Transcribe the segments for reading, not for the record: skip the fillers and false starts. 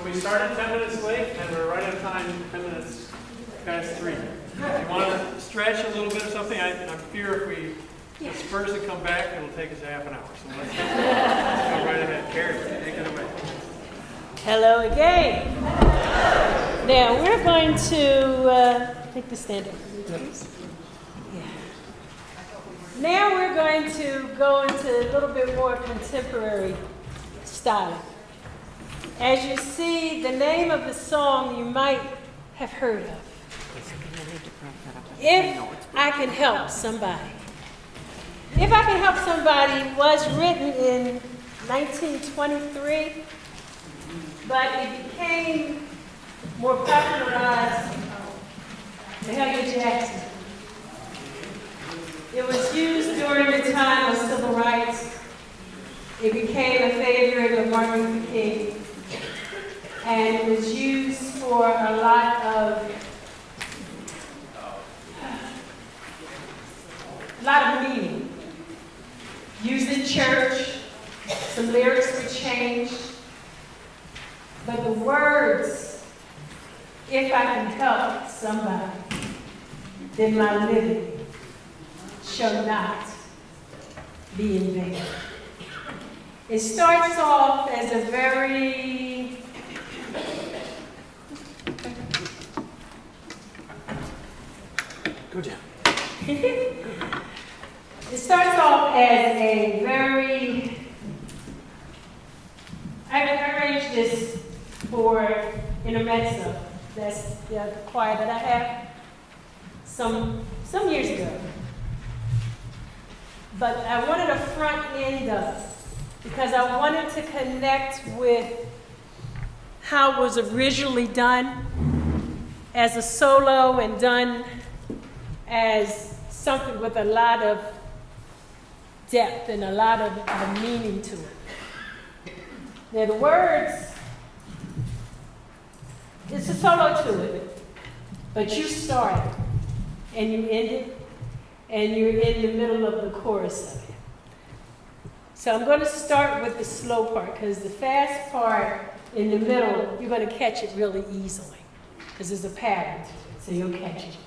We started 10 minutes late, and we're right on time, 10 minutes past 3. If you want to stretch a little bit or something, I fear if we disperse and come back, it'll take us half an hour. So let's go right ahead. Carrie, take it away. Hello again. Now we're going to take the stand up, please. Yeah. Now we're going to go into a little bit more contemporary style. As you see, the name of the song you might have heard of. If I Can Help Somebody. If I Can Help Somebody was written in 1923, but it became more popularized by Helga Jackson. It was used during the time of civil rights. It became a favorite of Martin Luther King. And it was used for a lot of meaning. Used in church, some lyrics were changed, but the words, if I can help somebody, then my living shall not be in vain. It starts off as a very Go down. It starts off as a very, I arranged this for intermezzo. That's the choir that I have some years ago. But I wanted a front end of it because I wanted to connect with how it was originally done as a solo and done as something with a lot of depth and a lot of meaning to it. Now the words, it's a solo to it, but you start it and you end it and you're in the middle of the chorus of it. So I'm going to start with the slow part because the fast part in the middle, you're going to catch it really easily because there's a pattern to it, so you'll catch it.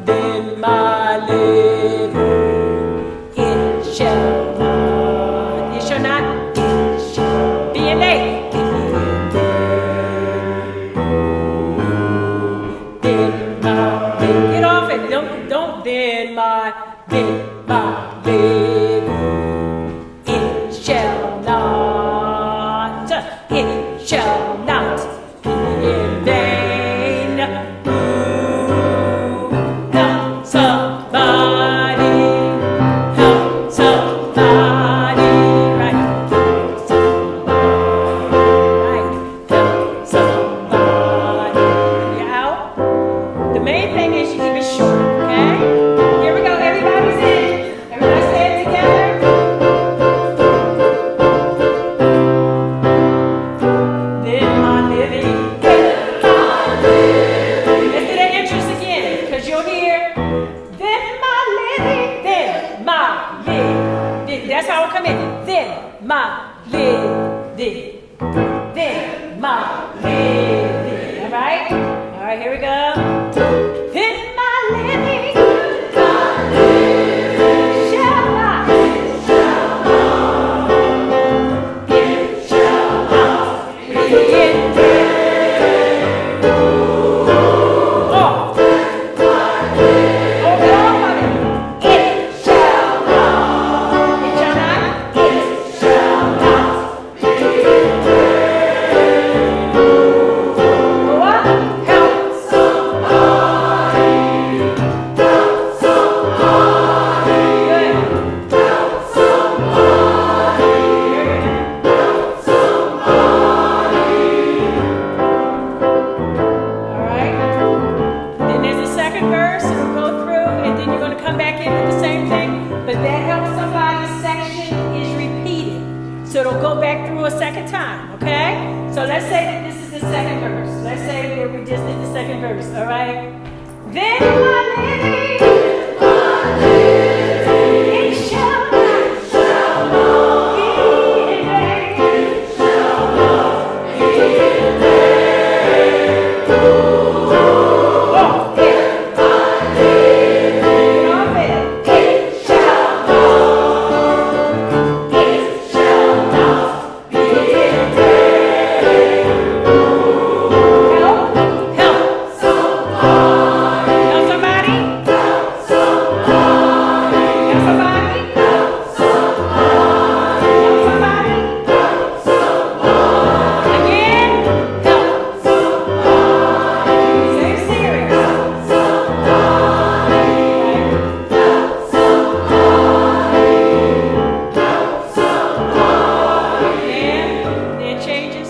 then my living, it shall not, it shall not, it shall be an day. Then my, get off it, don't, then my living, it shall not, it shall not be in vain. Ooh, help somebody, right? Help somebody. You out? The main thing is you keep it short, okay? Here we go, everybody's in. Everybody say it together. Then my living, let's do that interest again, because you'll hear, then my living, that's how it come in. Then my living, all right? All right, here we go. Then my living shall not, it shall not be in vain. Oh, get off of it. It shall not, it shall not, it shall not be in vain. Go up, help somebody, good. All right. Then there's a second verse, and we'll go through, and then you're going to come back in with the same thing. But that helps somebody section is repeated. So it'll go back through a second time, okay? So let's say that this is the second verse. Let's say that we just did the second verse, all right? Then my living, it shall not be in vain. Oh, get off it. It shall not be in vain. Help somebody. Help somebody. Again, help. Say it serious. Then changes.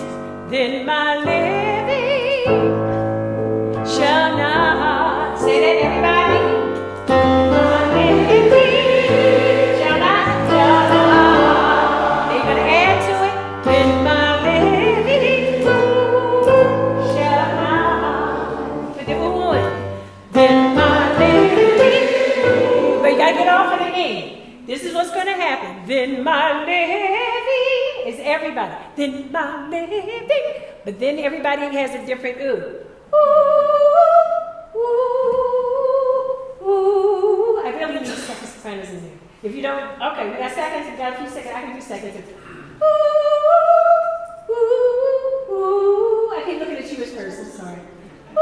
Then my living shall not. Say that, everybody. My living shall not. They're gonna add to it. Then my living shall not. Put the ooh in. Then my living. But you gotta get off of the E. This is what's gonna happen. Then my living is everybody. Then my living. But then everybody has a different ooh. Ooh, ooh, ooh. I really need second sopranos in there. If you don't, okay, we got seconds, we got a few seconds, I can do seconds. Ooh, ooh, ooh. I keep looking at you as first, I'm sorry. Ooh,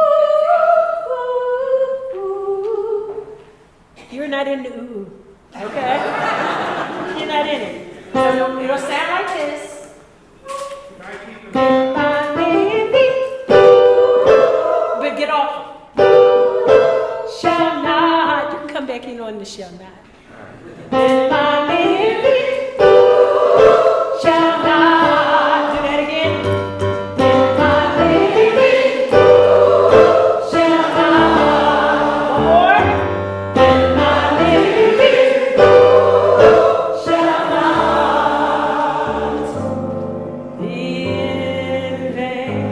ooh. You're not in the ooh, okay? You're not in it. So it'll sound like this. My living, but get off. Shall not. You can come back in on the shall not. My living shall not. Do that again. My living shall not. One more. My living shall not be in vain.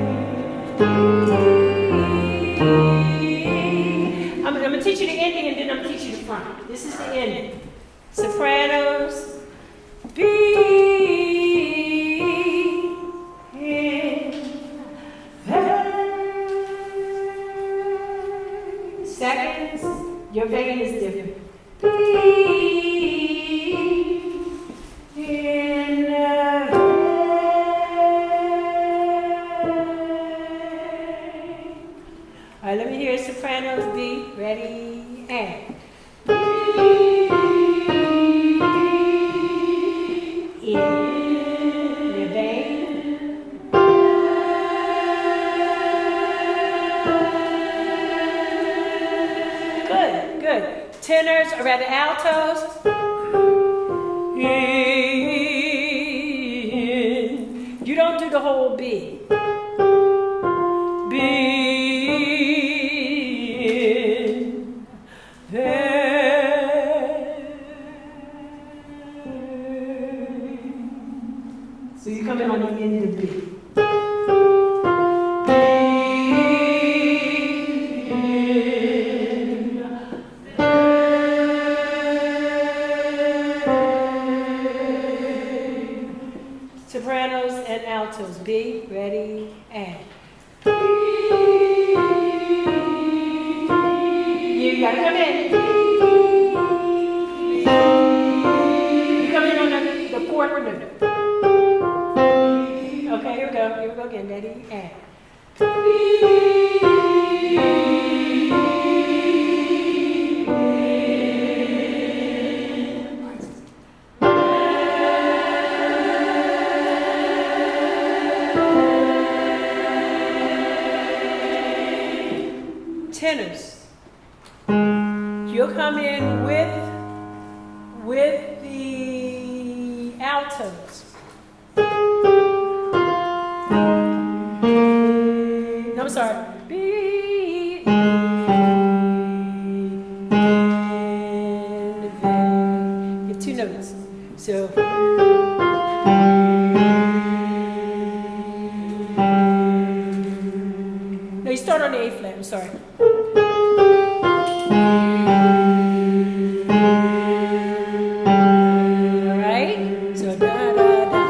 I'm going to teach you the ending, and then I'm going to teach you the front. This is the ending. Sopranos, be in vain. Seconds. Your vein is different. In the all right, let me hear sopranos B. Ready, and. In the vein. Good, good. Tenors, or rather altos. You don't do the whole B. So you come in on the end of B. Sopranos and altos. B, ready, and. You gotta come in. You come in on the fourth note. Okay, here we go. Here we go again. Ready, and. Tenors. You'll come in with the altos. No, I'm sorry. B. You have two notes. So. No, you start on the A flat. I'm sorry. All right. So da da da.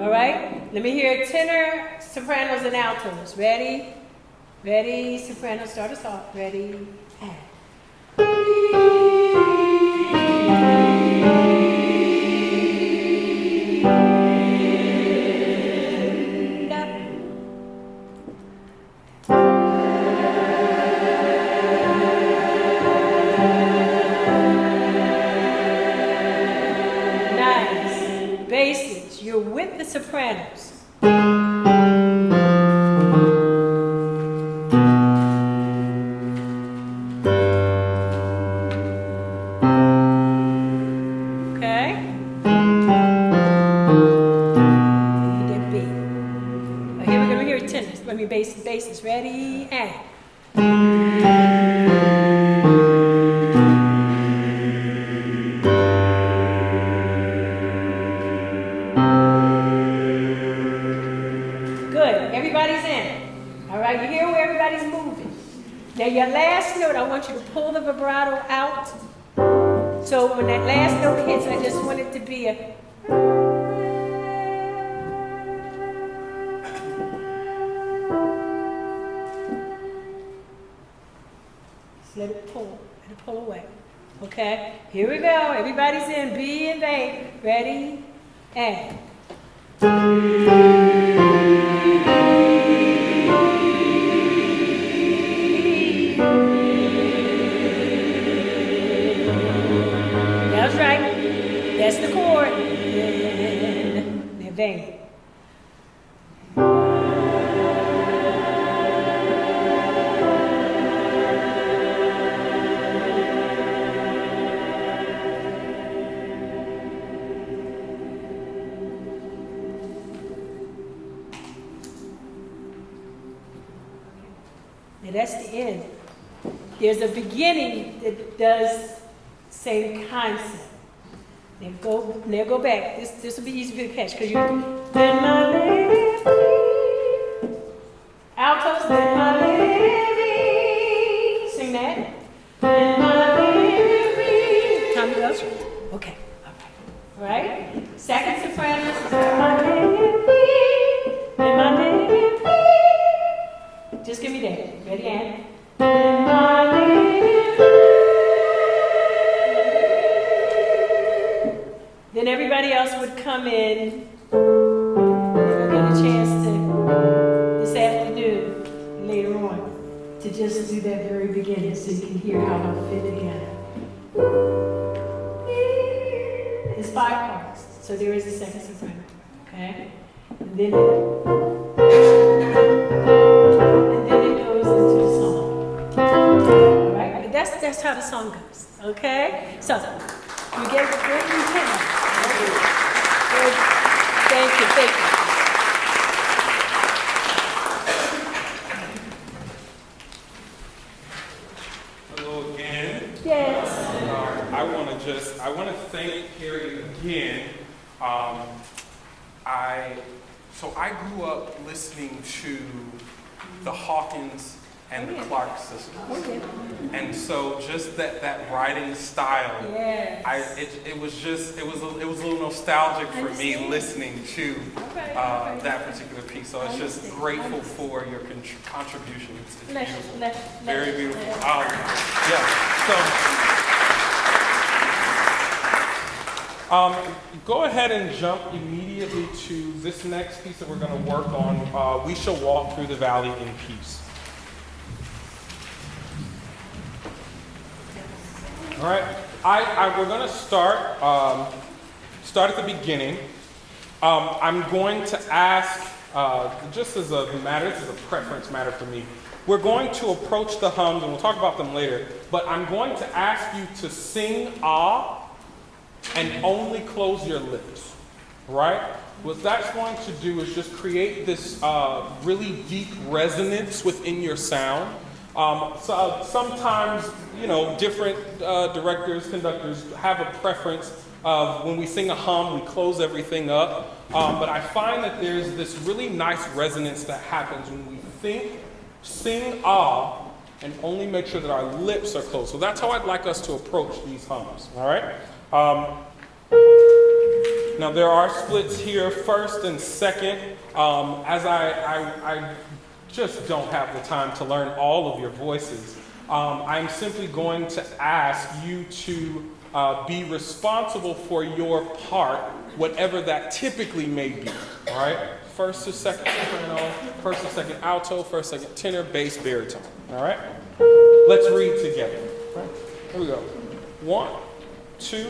All right. Let me hear tenor, sopranos, and altos. Ready? Ready, soprano. Start us off. Ready? And. Basses, you're with the sopranos. Okay? That B. Here we're going to hear tenors. Let me basses. Ready, and. Everybody's in. All right, you hear where everybody's moving. Now your last note, I want you to pull the vibrato out. So when that last note hits, I just want it to be a. Just let it pull away. Okay, here we go. Everybody's in. B and A. Ready, and. That's right. That's the chord. The vein. Now that's the end. There's a beginning that does same concept. Now go back. This will be easy for you to catch because you. Then my living. Altos. Then my living. Sing that. Then my living. Time to go. Okay. All right. Second sopranos. Then my living. just do that very beginning so you can hear how it'll fit together. It's 5 parts, so there is a second soprano, okay? And then it goes into the song. All right? But that's how the song goes, okay? So, you get it where you can. Thank you, thank you. Hello again. Yes. I want to thank Carrie again. I grew up listening to the Hawkins and the Clark sisters. And so just that writing style, Yes. it was a little nostalgic for me listening to that particular piece. So it's just grateful for your contribution. It's beautiful. Very beautiful. Go ahead and jump immediately to this next piece that we're going to work on. We shall walk through the valley in peace. All right, we're going to start at the beginning. I'm going to ask, just as a matter, this is a preference matter for me. We're going to approach the hums, and we'll talk about them later, but I'm going to ask you to sing ah and only close your lips, right? What that's going to do is just create this really deep resonance within your sound. So sometimes, different directors, conductors have a preference of when we sing a hum, we close everything up. But I find that there's this really nice resonance that happens when we sing ah, and only make sure that our lips are closed. So that's how I'd like us to approach these hums, all right? Now there are splits here, first and second, as I just don't have the time to learn all of your voices. I'm simply going to ask you to be responsible for your part, whatever that typically may be, all right? First to second soprano, first to second alto, first, second tenor, bass, baritone, all right? Let's read together. All right? Here we go. 1, 2,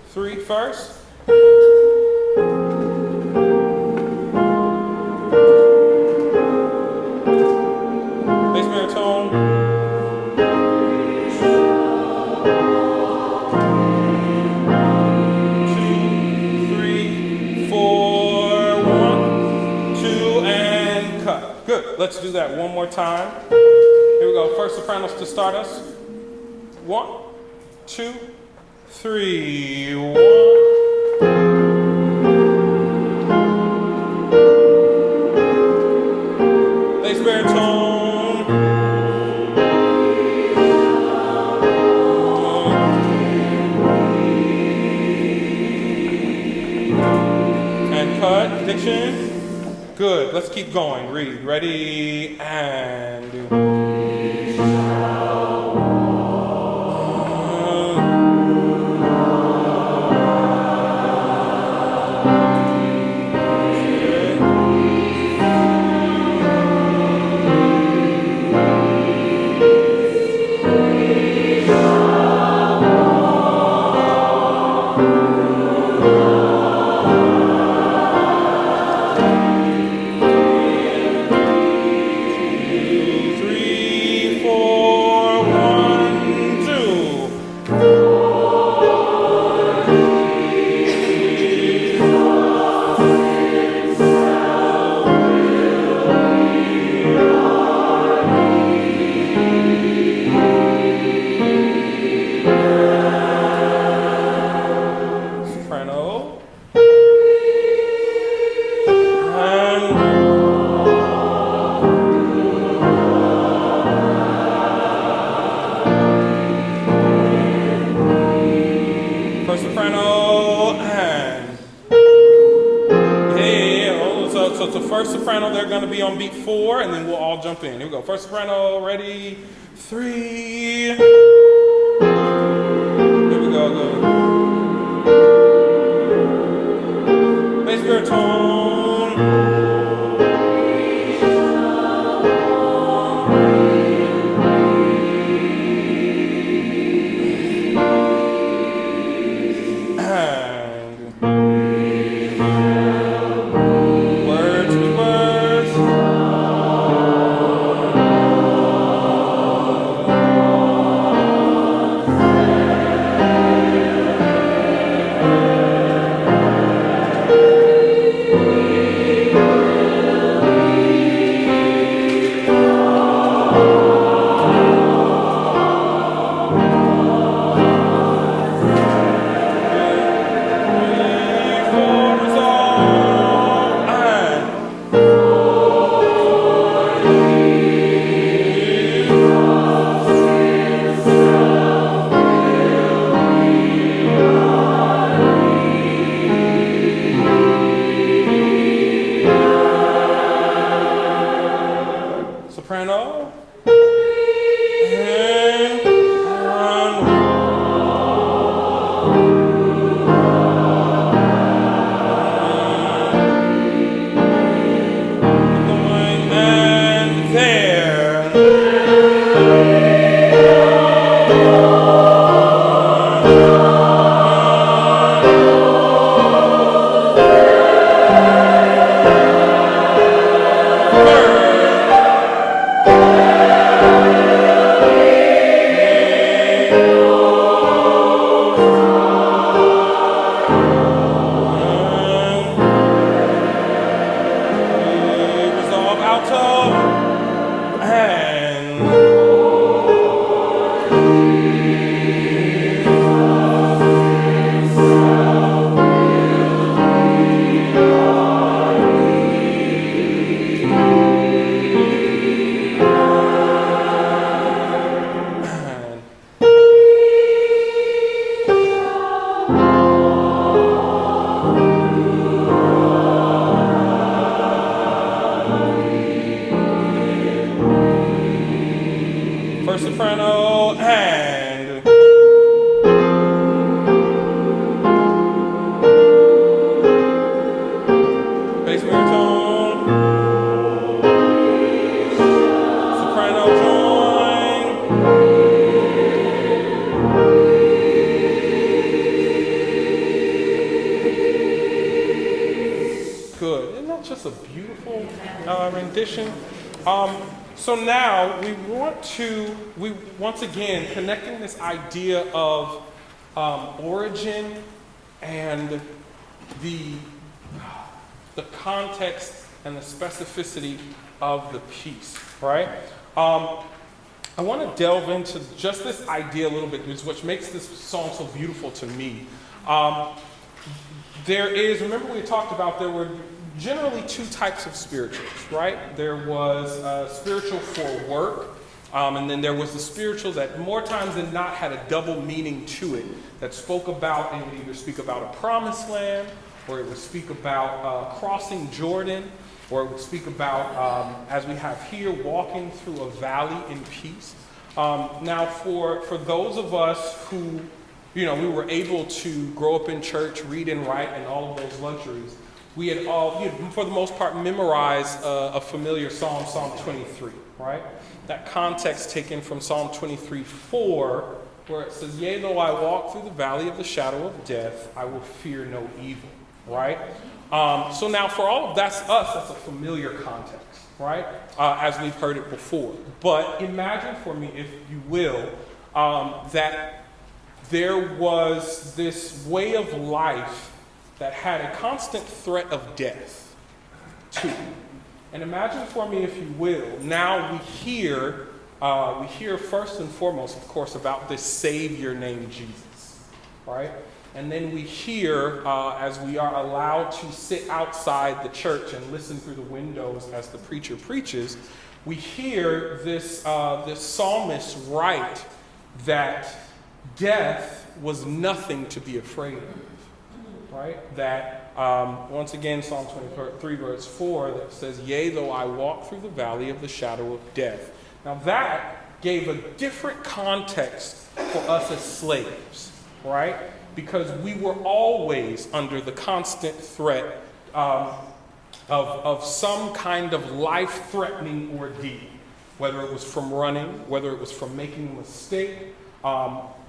3, first. Bass baritone. 2, 3, 4, 1, 2, and cut. Good. Let's do that one more time. Here we go. First sopranos to start us. 1, 2, 3, 1. Bass baritone. And cut. Diction. Good. Let's keep going. Read. Ready and do. On beat 4, and then we'll all jump in. Here we go. First soprano, ready, 3. Here we go. Go. Bass baritone. soprano. And one. Soprano and bass baritone, soprano join, good. Isn't that just a beautiful rendition? So now we once again connecting this idea of origin and the context and the specificity of the piece, right? I want to delve into just this idea a little bit, which makes this song so beautiful to me. Remember we talked about there were generally two types of spirituals, right? There was spiritual for work, and then there was the spiritual that more times than not had a double meaning to it, that spoke about, and would either speak about a promised land, or it would speak about crossing Jordan, or it would speak about, as we have here, walking through a valley in peace. Now, for those of us who, we were able to grow up in church, read and write, and all of those luxuries, we had all, for the most part, memorized a familiar Psalm, Psalm 23, right? That context taken from Psalm 23:4, where it says, "Yea, though I walk through the valley of the shadow of death, I will fear no evil," right? So now for all of that's a familiar context, right? As we've heard it before. But imagine for me, if you will, that there was this way of life that had a constant threat of death, too. And imagine for me, if you will, now we hear first and foremost, of course, about this Savior named Jesus, right? And then we hear, as we are allowed to sit outside the church and listen through the windows as the preacher preaches, we hear this psalmist write that death was nothing to be afraid of. Right? That, once again, Psalm 23, verse 4, that says, "Yea, though I walk through the valley of the shadow of death." Now that gave a different context for us as slaves, right? Because we were always under the constant threat of some kind of life-threatening ordeal, whether it was from running, whether it was from making a mistake.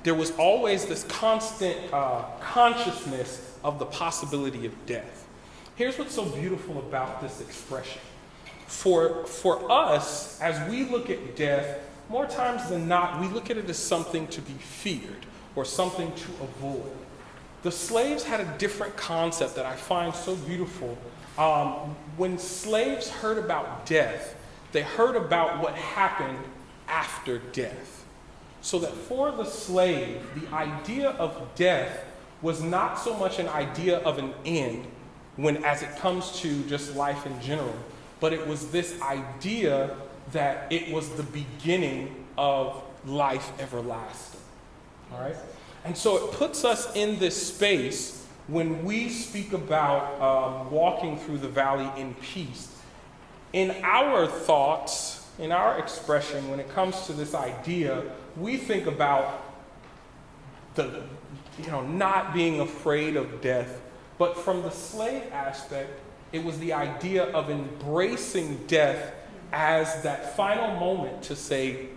There was always this constant consciousness of the possibility of death. Here's what's so beautiful about this expression. For us, as we look at death, more times than not, we look at it as something to be feared or something to avoid. The slaves had a different concept that I find so beautiful. When slaves heard about death, they heard about what happened after death. So that for the slave, the idea of death was not so much an idea of an end as it comes to just life in general, but it was this idea that it was the beginning of life everlasting. All right? And so it puts us in this space when we speak about walking through the valley in peace. In our thoughts, in our expression, when it comes to this idea, we think about the, not being afraid of death. But from the slave aspect, it was the idea of embracing death as that final moment to say,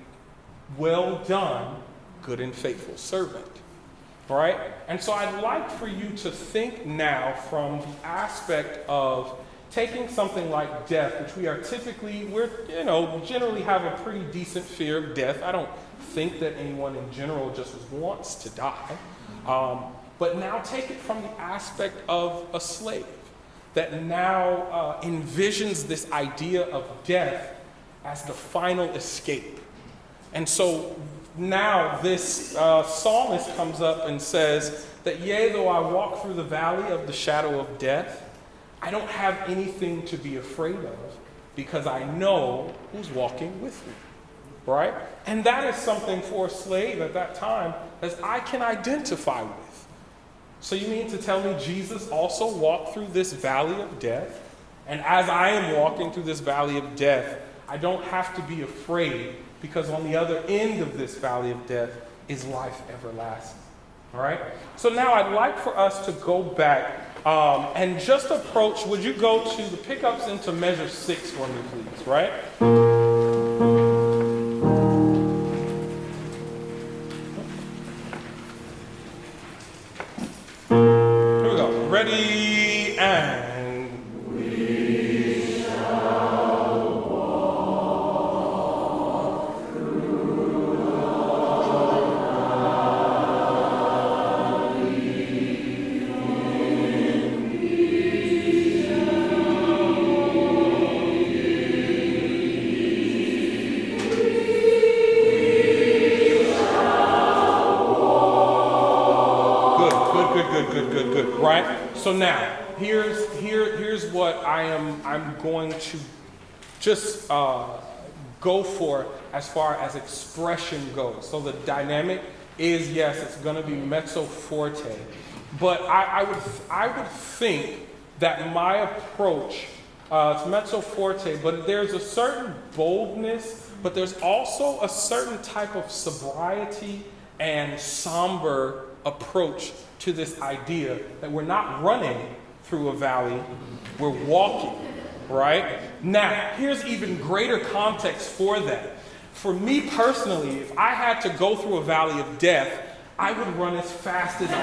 well done, good and faithful servant. All right? And so I'd like for you to think now from the aspect of taking something like death, which generally have a pretty decent fear of death. I don't think that anyone in general just wants to die. But now take it from the aspect of a slave that now envisions this idea of death as the final escape. And so now this psalmist comes up and says that, yea, though I walk through the valley of the shadow of death, I don't have anything to be afraid of because I know who's walking with me, right? And that is something for a slave at that time that I can identify with. So you mean to tell me Jesus also walked through this valley of death? And as I am walking through this valley of death, I don't have to be afraid because on the other end of this valley of death is life everlasting. All right? So now I'd like for us to go back and just approach, would you go to the pickups into measure 6 for me, please, right? Here we go. Ready, and we shall walk through the Good. Right? So now, here's what I'm going to just go for as far as expression goes. So the dynamic is, yes, it's going to be mezzo forte. But I would think that my approach, it's mezzo forte, but there's a certain boldness, but there's also a certain type of sobriety and somber approach to this idea that we're not running through a valley, we're walking, right? Now, here's even greater context for that. For me personally, if I had to go through a valley of death, I would run as fast as I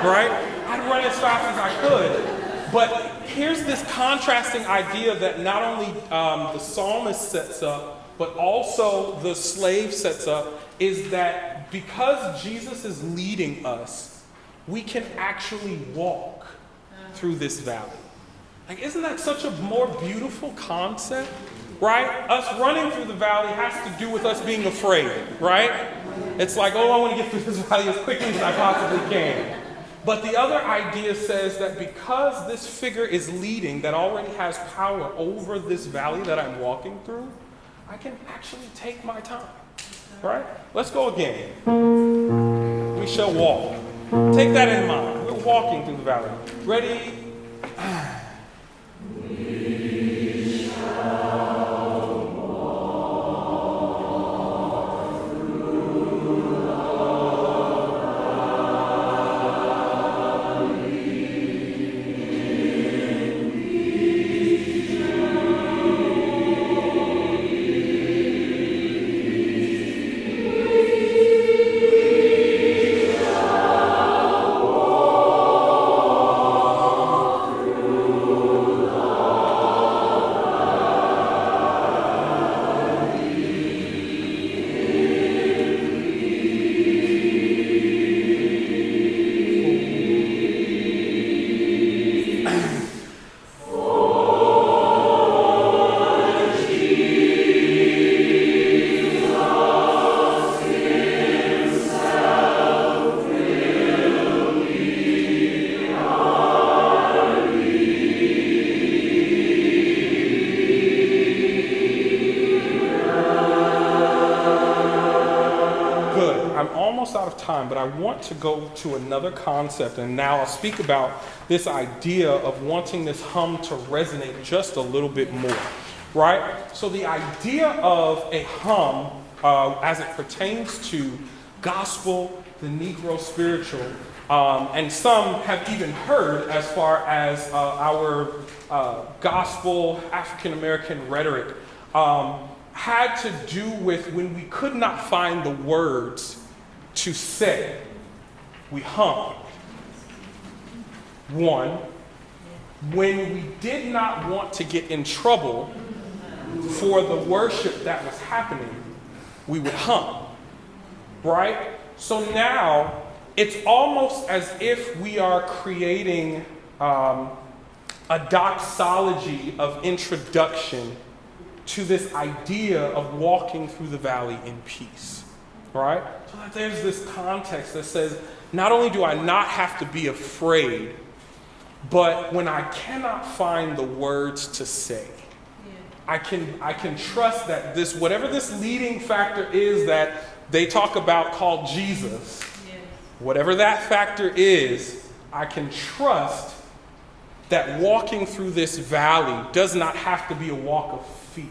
could, right? I'd run as fast as I could. But here's this contrasting idea that not only the psalmist sets up, but also the slave sets up, is that because Jesus is leading us, we can actually walk through this valley. Like, isn't that such a more beautiful concept, right? Us running through the valley has to do with us being afraid, right? It's like, oh, I want to get through this valley as quickly as I possibly can. But the other idea says that because this figure is leading, that already has power over this valley that I'm walking through, I can actually take my time. Right? Let's go again. We shall walk. Take that in mind. We're walking through the valley. Ready? We shall walk through the Out of time, but I want to go to another concept, and now I'll speak about this idea of wanting this hum to resonate just a little bit more, right? So the idea of a hymn, as it pertains to gospel, the Negro spiritual, and some have even heard as far as our gospel African American rhetoric, had to do with when we could not find the words to say, we hummed. One, when we did not want to get in trouble for the worship that was happening, we would hum, right? So now it's almost as if we are creating a doxology of introduction to this idea of walking through the valley in peace, right? So that there's this context that says, not only do I not have to be afraid, but when I cannot find the words to say, I can trust that this, whatever this leading factor is that they talk about called Jesus, whatever that factor is, I can trust that walking through this valley does not have to be a walk of fear,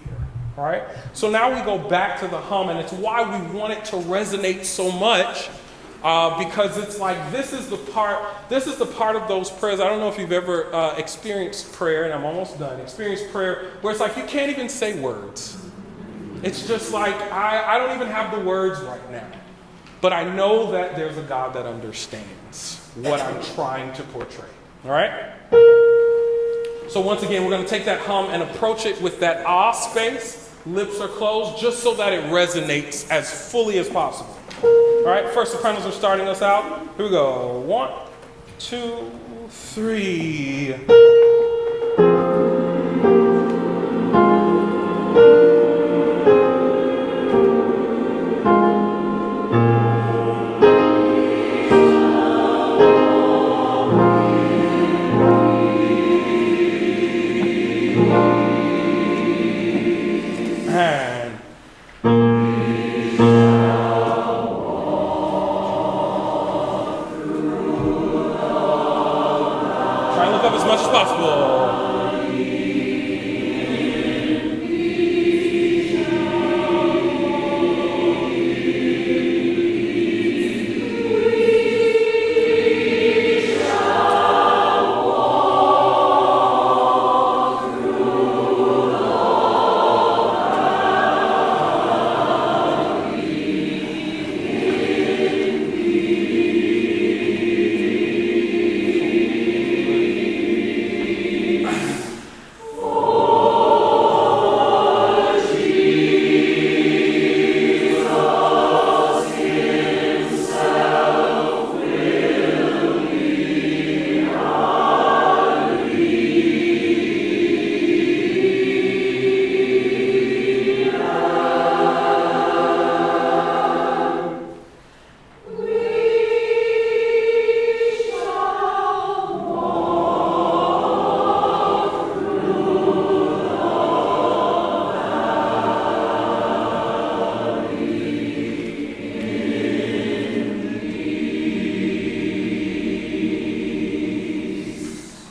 all right? So now we go back to the hum, and it's why we want it to resonate so much, because it's like this is the part of those prayers. I don't know if you've ever experienced prayer, and I'm almost done, experienced prayer where it's like you can't even say words. It's just like, I don't even have the words right now. But I know that there's a God that understands what I'm trying to portray. All right? So once again, we're going to take that hum and approach it with that ah space. Lips are closed, just so that it resonates as fully as possible. All right? First sopranos are starting us out. Here we go. 1, 2, 3.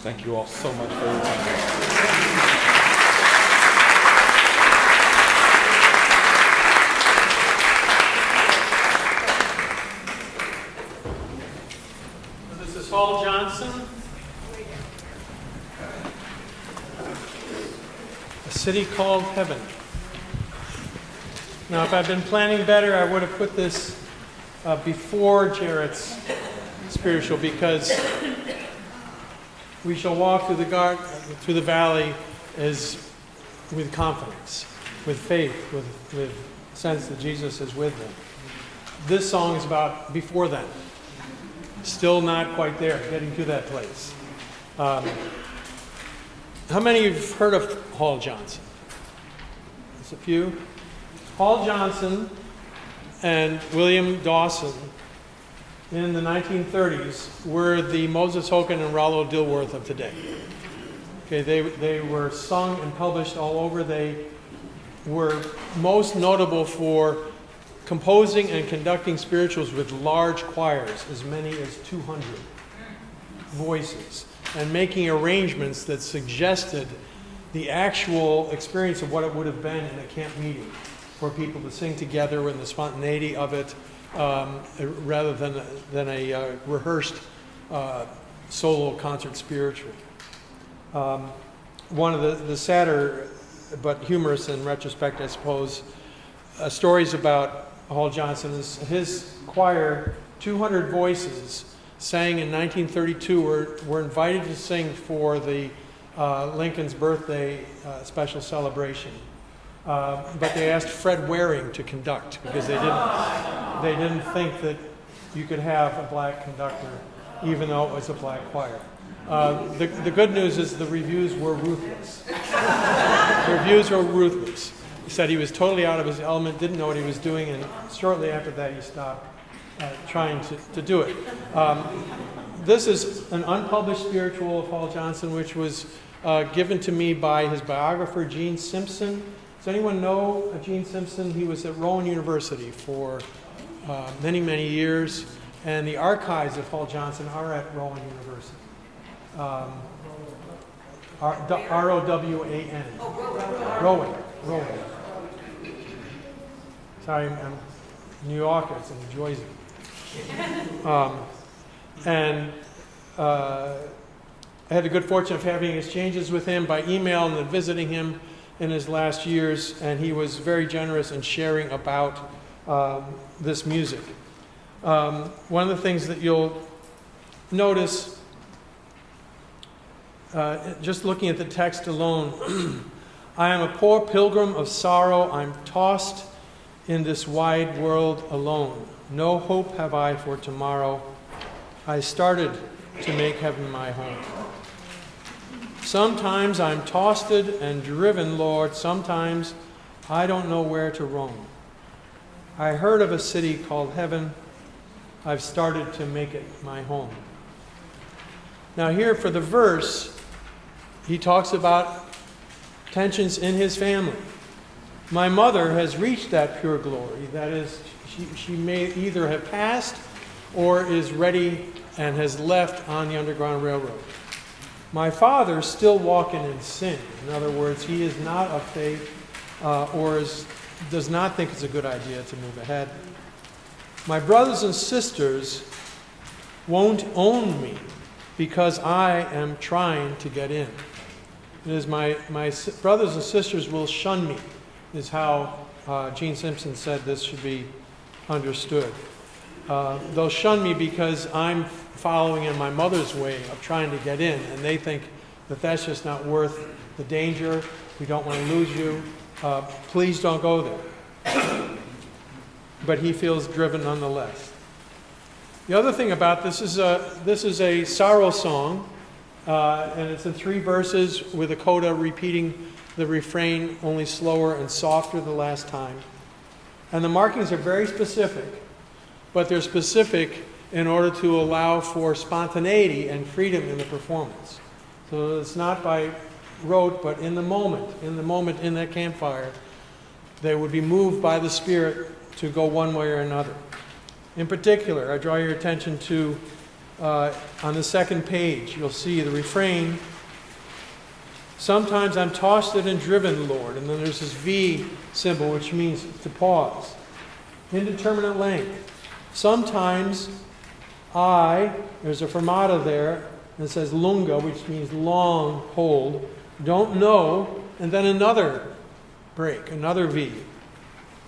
Thank you all so much for your time. This is Paul Johnson. A city called heaven. Now, if I'd been planning better, I would have put this before Jarrett's spiritual, because we shall walk through the valley with confidence, with faith, with sense that Jesus is with them. This song is about before then. Still not quite there, getting to that place. How many of you have heard of Hall Johnson? There's a few. Hall Johnson and William Dawson in the 1930s were the Moses Hogan and Rollo Dilworth of today. Okay, they were sung and published all over. They were most notable for composing and conducting spirituals with large choirs, as many as 200 voices, and making arrangements that suggested the actual experience of what it would have been in a camp meeting, for people to sing together and the spontaneity of it, rather than a rehearsed solo concert spiritual. One of the sadder but humorous in retrospect, I suppose, stories about Hall Johnson is his choir, 200 voices, sang in 1932, were invited to sing for the Lincoln's birthday special celebration. But they asked Fred Waring to conduct because they didn't think that you could have a black conductor, even though it was a black choir. The good news is the reviews were ruthless. The reviews were ruthless. He said he was totally out of his element, didn't know what he was doing, and shortly after that he stopped trying to do it. This is an unpublished spiritual of Hall Johnson, which was given to me by his biographer, Gene Simpson. Does anyone know Gene Simpson? He was at Rowan University for many, many years, and the archives of Hall Johnson are at Rowan University. R-O-W-A-N. Rowan. Sorry, I'm New Yorker, it's in New Jersey. I had the good fortune of having exchanges with him by email and then visiting him in his last years, and he was very generous in sharing about this music. One of the things that you'll notice, just looking at the text alone, I am a poor pilgrim of sorrow, I'm tossed in this wide world alone. No hope have I for tomorrow. I started to make heaven my home. Sometimes I'm tossed and driven, Lord. Sometimes I don't know where to roam. I heard of a city called heaven. I've started to make it my home. Now here for the verse, he talks about tensions in his family. My mother has reached that pure glory. That is, she may either have passed or is ready and has left on the Underground Railroad. My father's still walking in sin. In other words, he is not of faith does not think it's a good idea to move ahead. My brothers and sisters won't own me because I am trying to get in. It is my brothers and sisters will shun me, is how Gene Simpson said this should be understood. They'll shun me because I'm following in my mother's way of trying to get in, and they think that that's just not worth the danger. We don't want to lose you. Please don't go there. But he feels driven nonetheless. The other thing about this is a sorrow song, and it's in 3 verses with a coda repeating the refrain only slower and softer the last time. And the markings are very specific, but they're specific in order to allow for spontaneity and freedom in the performance. So it's not by rote, but in the moment in that campfire, they would be moved by the Spirit to go one way or another. In particular, I draw your attention to, on the second page, you'll see the refrain, sometimes I'm tossed and driven, Lord, and then there's this V symbol, which means to pause. Indeterminate length. Sometimes there's a fermata there, and it says lunga, which means long hold, don't know, and then another break, another V,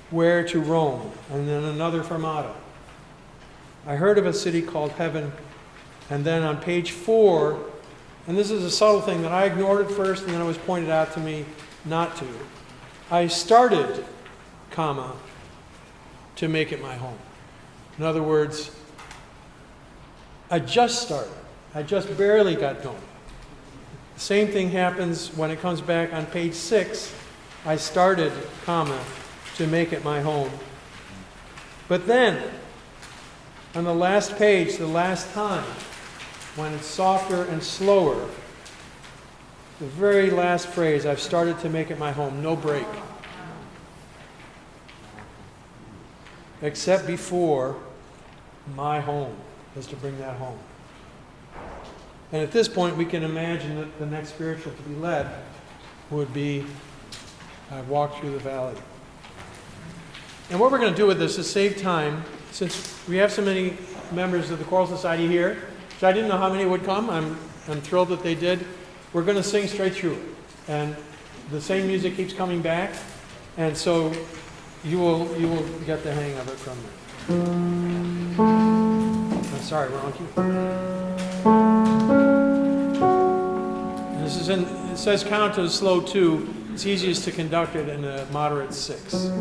where to roam, and then another fermata. I heard of a city called heaven, and then on page 4, and this is a subtle thing that I ignored at first, and then it was pointed out to me not to. I started, to make it my home. In other words, I just started. I just barely got going. The same thing happens when it comes back on page 6. I started, to make it my home. But then, on the last page, the last time, when it's softer and slower, the very last phrase, I've started to make it my home, no break. Except before my home is to bring that home. And at this point, we can imagine that the next spiritual to be led would be Walk Through the Valley. And what we're going to do with this is save time, since we have so many members of the Choral Society here, which I didn't know how many would come. I'm thrilled that they did. We're going to sing straight through it. And the same music keeps coming back, and so you will get the hang of it from there. I'm sorry, wrong key. This is it says count to a slow 2. It's easiest to conduct it in a moderate 6.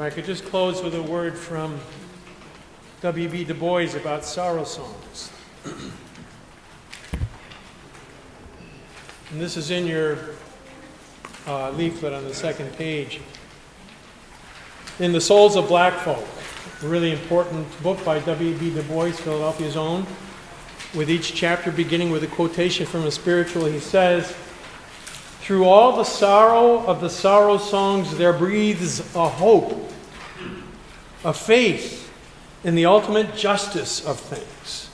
I could just close with a word from W.B. Du Bois about sorrow songs. And this is in your leaflet on the second page. In The Souls of Black Folk, a really important book by W.B. Du Bois, Philadelphia's own, with each chapter beginning with a quotation from a spiritual, he says, "Through all the sorrow of the sorrow songs there breathes a hope, a faith in the ultimate justice of things.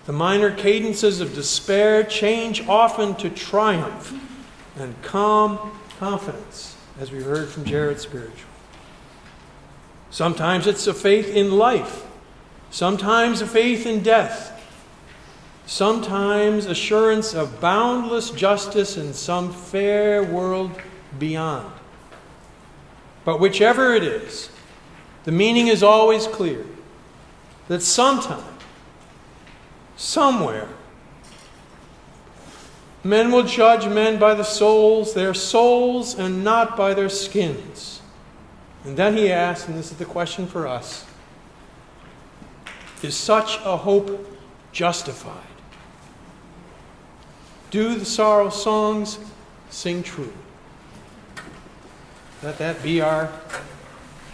The minor cadences of despair change often to triumph and calm confidence," as we heard from Jarrett Spiritual. Sometimes it's a faith in life, sometimes a faith in death, sometimes assurance of boundless justice in some fair world beyond. But whichever it is, the meaning is always clear, that sometime, somewhere, men will judge men by their souls, and not by their skins. And then he asks, and this is the question for us, is such a hope justified? Do the sorrow songs sing true? Let that be our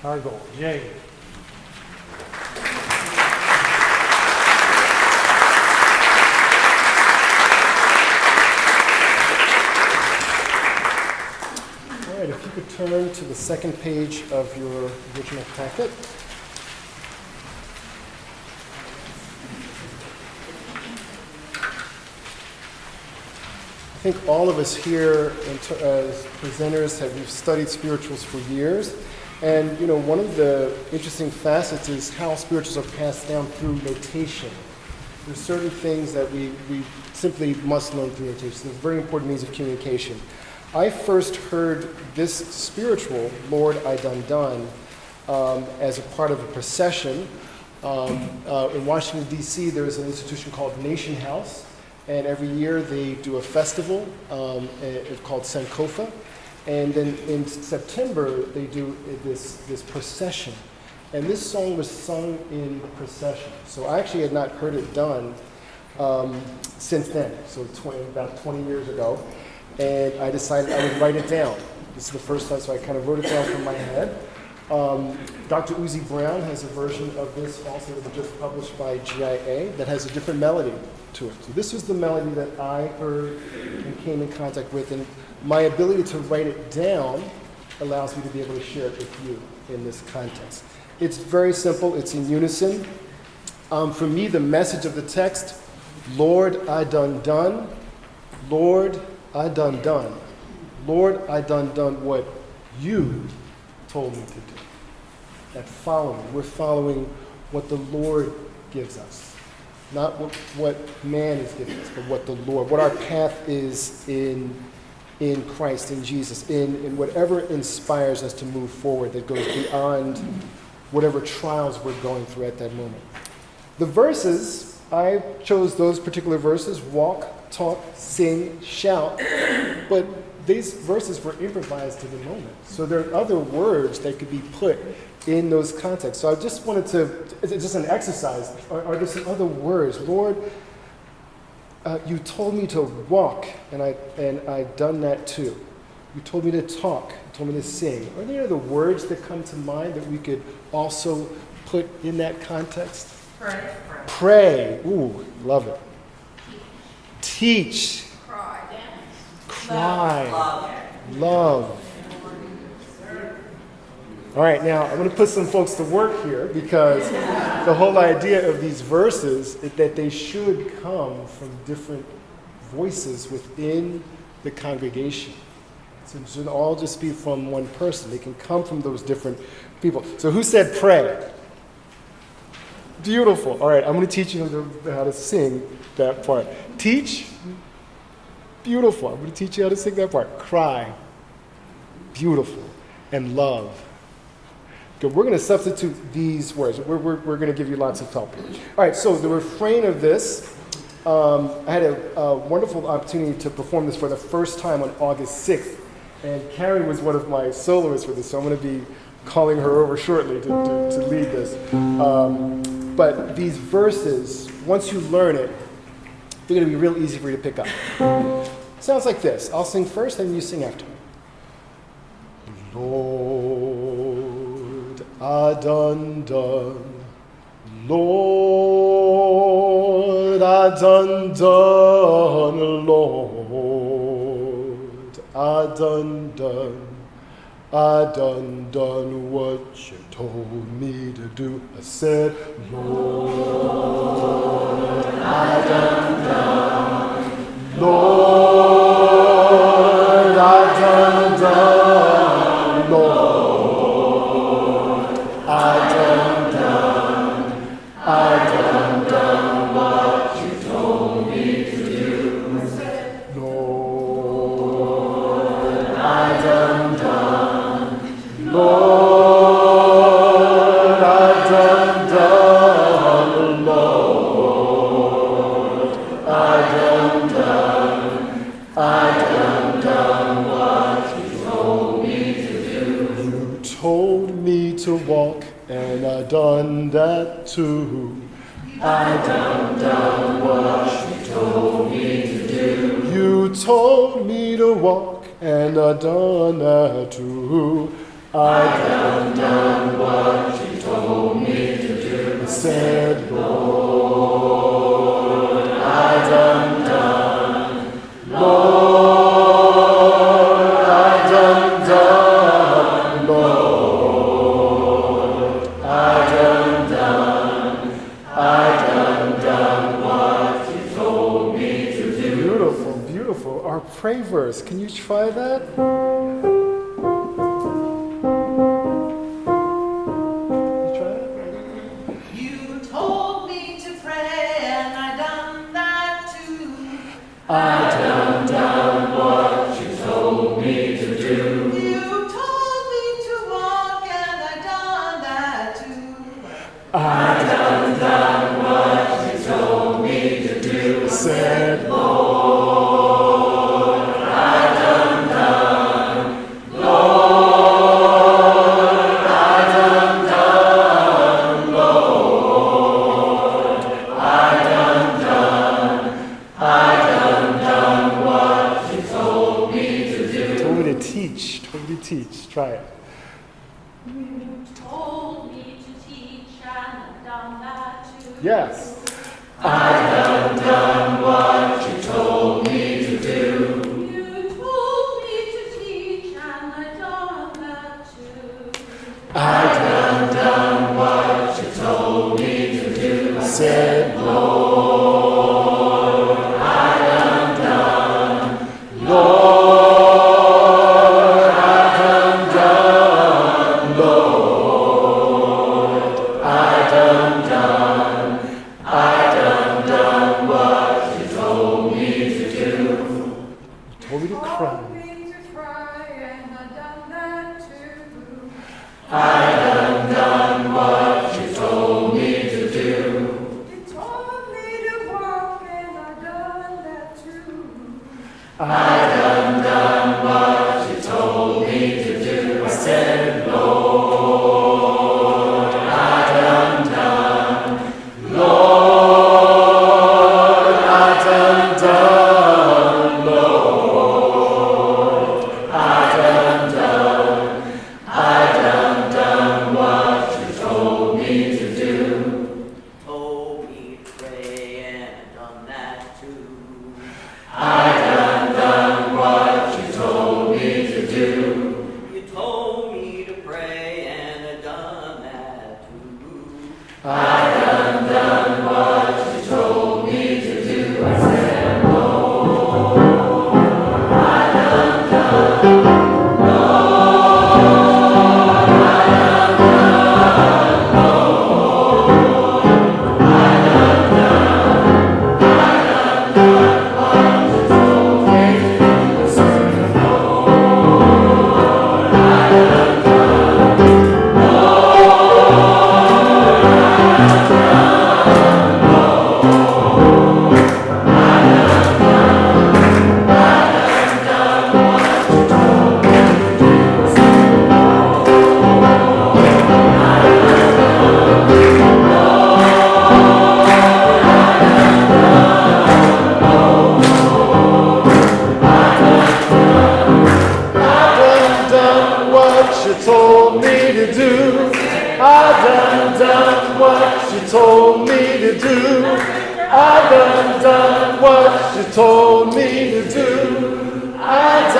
goal. Yay. All right, if you could turn to the second page of your original packet. I think all of us here as presenters we've studied spirituals for years. And, one of the interesting facets is how spirituals are passed down through notation. There's certain things that we simply must learn through notation. It's a very important means of communication. I first heard this spiritual, Lord, I Done, as a part of a procession. In Washington, D.C., there is an institution called Nation House. And every year they do a festival called Sankofa. And then in September they do this procession. And this song was sung in the procession. So I actually had not heard it done since then, so about 20 years ago. And I decided I would write it down. This is the first time, so I kind of wrote it down from my head. Dr. Uzi Brown has a version of this also that was just published by GIA that has a different melody to it. So this was the melody that I heard and came in contact with, and my ability to write it down allows me to be able to share it with you in this context. It's very simple. It's in unison. For me, the message of the text, Lord, I done. Lord, I done. Lord, I done what you told me to do. That following. We're following what the Lord gives us. Not what man is giving us, but what the Lord, what our path is in Christ, in Jesus, in whatever inspires us to move forward that goes beyond whatever trials we're going through at that moment. The verses, I chose those particular verses, walk, talk, sing, shout, but these verses were improvised to the moment. So there are other words that could be put in those contexts. So I just wanted to, it's just an exercise. Are there some other words? Lord, you told me to walk, and I done that too. You told me to talk, you told me to sing. Are there other words that come to mind that we could also put in that context? Pray. Ooh, love it. Teach. Cry. Love. All right, now I'm going to put some folks to work here because the whole idea of these verses is that they should come from different voices within the congregation. So it shouldn't all just be from one person. They can come from those different people. So who said pray? Beautiful. All right, I'm going to teach you how to sing that part. Teach. Beautiful. I'm going to teach you how to sing that part. Cry. Beautiful. And love. Good. We're going to substitute these words. We're going to give you lots of help. All right, so the refrain of this, I had a wonderful opportunity to perform this for the first time on August 6th, and Carrie was one of my soloists for this, so I'm going to be calling her over shortly to lead this. But these verses, once you learn it, they're going to be real easy for you to pick up. Sounds like this. I'll sing first, and you sing after me. Lord, I done. Lord, I done, Lord, I done. I done what you told me to do. I said, Lord, I done. Lord, I done. Lord, I done. I done what you told me to do. I said, Lord, I done. Lord, I done, Lord, I done what you told me to do. You told me to walk, and I done that too. I done what you told me to do. You told me to walk, and I done that too. I done what you told me to do. I said, Lord, I done. Lord, I done. Lord, I done what you told me to do. Beautiful, beautiful. Our pray verse. Can you try that? I done what you told me to do. You told me to walk, and I done that too. I done what you told me to do. Said, Lord, I done. Lord, I done. Lord, I done. What you told me to do. told me to teach. Try it. You told me to teach, and I've done that too. Yes. I done what you told me to do. You told me to teach, and I've done that too. I done what you told me to do. I Said, Lord, I done. Lord, done. what you told me to do. I done what you told me to do. I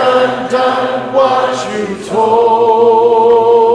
done what you told